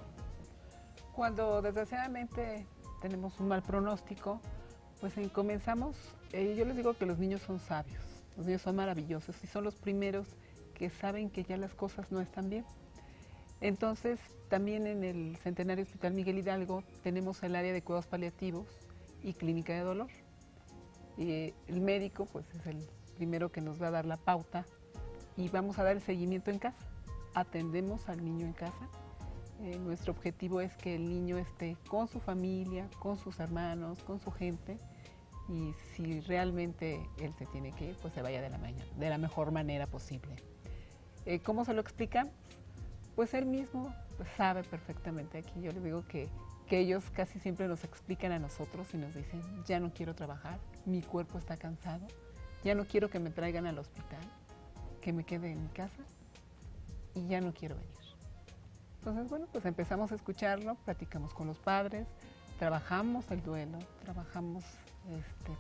Cuando desgraciadamente tenemos un mal pronóstico, pues comenzamos, yo les digo que los niños son sabios, los niños son maravillosos y son los primeros que saben que ya las cosas no están bien. Entonces, también en el Centenario Hospital Miguel Hidalgo tenemos el área de cuidados paliativos y clínica de dolor. Y el médico pues es el primero que nos va a dar la pauta y vamos a dar el seguimiento en casa. Atendemos al niño en casa. Nuestro objetivo es que el niño esté con su familia, con sus hermanos, con su gente, y si realmente él se tiene que ir, pues se vaya de la mejor manera posible. ¿Cómo se lo explicamos? Pues él mismo sabe perfectamente. Aquí yo les digo que ellos casi siempre nos explican a nosotros y nos dicen, ya no quiero trabajar, mi cuerpo está cansado, ya no quiero que me traigan al hospital, que me quede en mi casa y ya no quiero venir. Entonces, bueno, pues empezamos a escucharlo, platicamos con los padres, trabajamos el duelo, trabajamos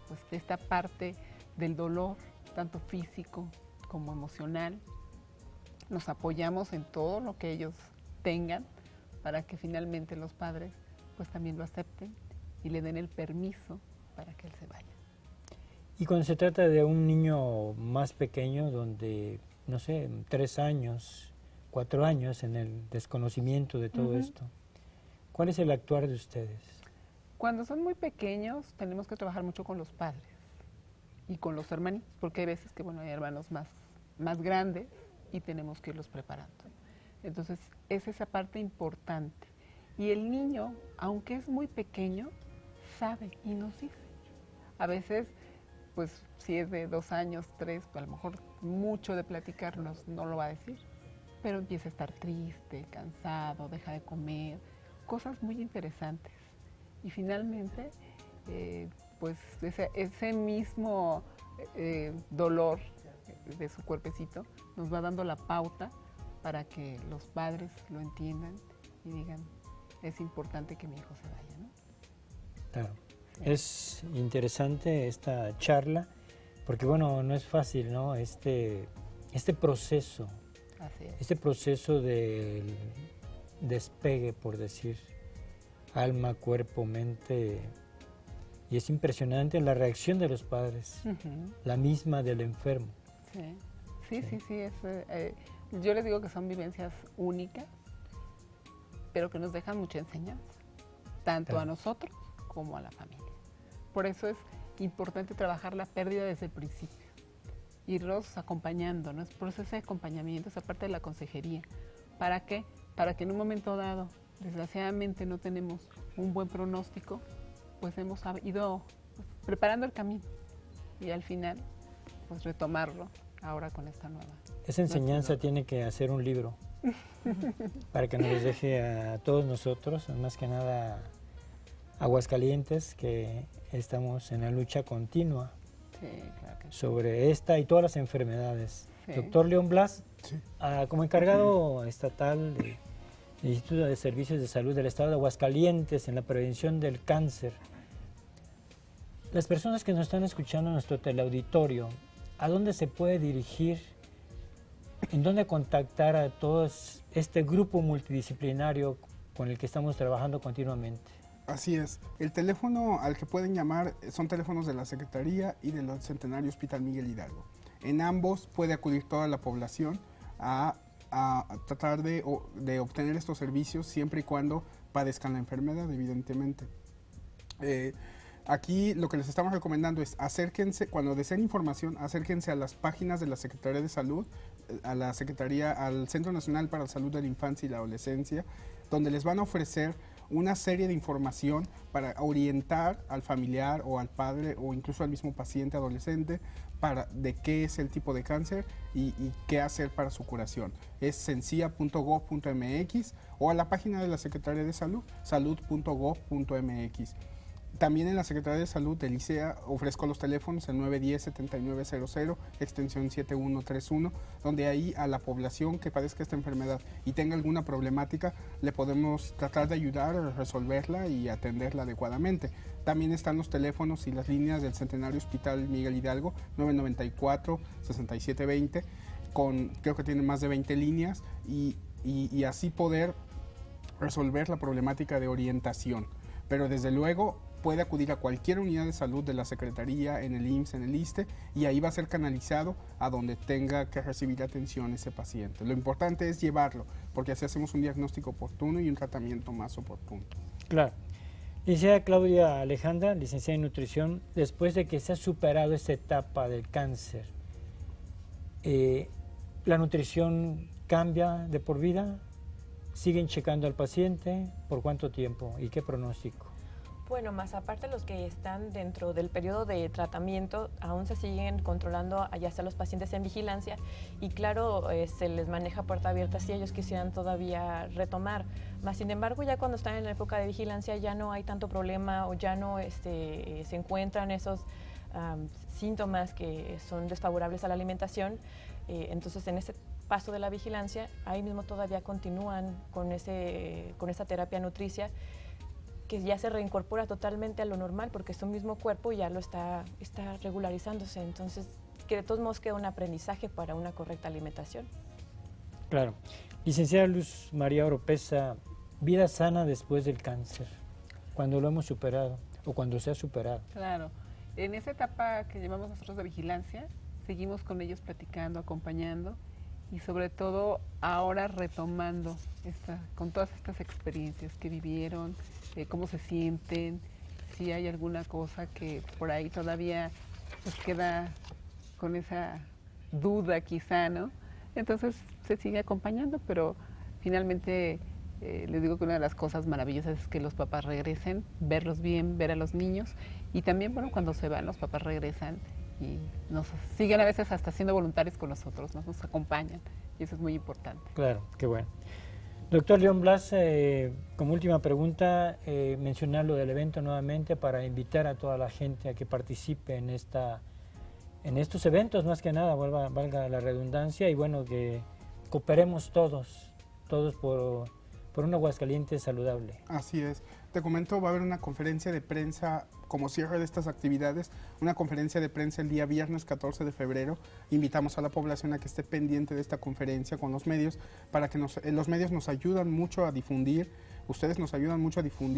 pues esta parte del dolor, tanto físico como emocional. Nos apoyamos en todo lo que ellos tengan para que finalmente los padres pues también lo acepten y le den el permiso para que él se vaya. Y cuando se trata de un niño más pequeño, donde, no sé, 3 años, 4 años, en el desconocimiento de todo esto, ¿cuál es el actuar de ustedes? Cuando son muy pequeños tenemos que trabajar mucho con los padres y con los hermanitos, porque hay veces que, bueno, hay hermanos más grandes y tenemos que irlos preparando. Entonces, es esa parte importante. Y el niño, aunque es muy pequeño, sabe y nos dice. A veces, pues, si es de 2 años, 3, pues, a lo mejor mucho de platicarnos no lo va a decir, pero empieza a estar triste, cansado, deja de comer, cosas muy interesantes. Y finalmente, pues ese mismo dolor de su cuerpecito nos va dando la pauta para que los padres lo entiendan y digan, es importante que mi hijo se vaya, ¿no? Claro. Sí. Es interesante esta charla, porque bueno, no es fácil, ¿no? Este proceso, este proceso del despegue, por decir, alma, cuerpo, mente, y es impresionante la reacción de los padres, la misma del enfermo. Sí. Yo les digo que son vivencias únicas, pero que nos dejan mucha enseñanza, tanto a nosotros como a la familia. Por eso es importante trabajar la pérdida desde el principio, irlos acompañando, ¿no? Es proceso de acompañamiento, esa parte de la consejería. ¿Para qué? Para que en un momento dado, desgraciadamente no tenemos un buen pronóstico, pues hemos ido preparando el camino y al final, pues retomarlo ahora con esta nueva. Esa enseñanza tiene que hacer un libro para que nos deje a todos nosotros, más que nada Aguascalientes, que estamos en la lucha continua sobre esta y todas las enfermedades. Doctor León Blas, como encargado estatal del Instituto de Servicios de Salud del Estado de Aguascalientes en la prevención del cáncer, las personas que nos están escuchando en nuestro teleauditorio, ¿a dónde se puede dirigir? ¿En dónde contactar a todo este grupo multidisciplinario con el que estamos trabajando continuamente? Así es. El teléfono al que pueden llamar son teléfonos de la Secretaría y del Centenario Hospital Miguel Hidalgo. En ambos puede acudir toda la población a tratar de obtener estos servicios siempre y cuando padezcan la enfermedad, evidentemente. Aquí lo que les estamos recomendando es acérquense, cuando deseen información, acérquense a las páginas de la Secretaría de Salud, a la Secretaría, al Centro Nacional para la Salud de la Infancia y la Adolescencia, donde les van a ofrecer una serie de información para orientar al familiar o al padre o incluso al mismo paciente adolescente de qué es el tipo de cáncer y qué hacer para su curación. Es sencia.gov.mx o a la página de la Secretaría de Salud, salud.gov.mx. También en la Secretaría de Salud del ICEA ofrezco los teléfonos, el 910-7900, extensión 7131, donde ahí a la población que padezca esta enfermedad y tenga alguna problemática, le podemos tratar de ayudar a resolverla y atenderla adecuadamente. También están los teléfonos y las líneas del Centenario Hospital Miguel Hidalgo, 994-6720, creo que tienen más de 20 líneas y así poder resolver la problemática de orientación. Pero desde luego puede acudir a cualquier unidad de salud de la Secretaría, en el IMSS, en el ISSSTE, y ahí va a ser canalizado a donde tenga que recibir atención ese paciente. Lo importante es llevarlo, porque así hacemos un diagnóstico oportuno y un tratamiento más oportuno. Claro. Licenciada Claudia Alejandra, licenciada en nutrición, después de que se ha superado esta etapa del cáncer, ¿la nutrición cambia de por vida? ¿Siguen checando al paciente? ¿Por cuánto tiempo? ¿Y qué pronóstico? Bueno, más aparte los que están dentro del periodo de tratamiento, aún se siguen controlando ya sea los pacientes en vigilancia y claro, se les maneja puerta abierta si ellos quisieran todavía retomar. Más sin embargo, ya cuando están en la época de vigilancia ya no hay tanto problema o ya no se encuentran esos síntomas que son desfavorables a la alimentación. Entonces, en ese paso de la vigilancia, ahí mismo todavía continúan con esa terapia nutricia, que ya se reincorpora totalmente a lo normal porque su mismo cuerpo ya lo está regularizándose. Entonces, que de todos modos queda un aprendizaje para una correcta alimentación. Claro. Licenciada Luz María Oropesa, vida sana después del cáncer, cuando lo hemos superado o cuando se ha superado. Claro. En esa etapa que llevamos nosotros de vigilancia, seguimos con ellos platicando, acompañando y sobre todo ahora retomando con todas estas experiencias que vivieron, cómo se sienten, si hay alguna cosa que por ahí todavía pues queda con esa duda quizá, ¿no? Entonces se sigue acompañando, pero finalmente les digo que una de las cosas maravillosas es que los papás regresen, verlos bien, ver a los niños y también, bueno, cuando se van los papás regresan y nos siguen a veces hasta siendo voluntarios con nosotros, nos acompañan y eso es muy importante. Claro, qué bueno. Doctor León Blas, como última pregunta, mencionar lo del evento nuevamente para invitar a toda la gente a que participe en estos eventos, más que nada, valga la redundancia, y bueno, que cooperemos todos por un Aguascalientes saludable. Así es. Te comento, va a haber una conferencia de prensa como cierre de estas actividades, una conferencia de prensa el día viernes 14 de febrero. Invitamos a la población a que esté pendiente de esta conferencia con los medios, para que los medios nos ayudan mucho a difundir, ustedes nos ayudan mucho a difundir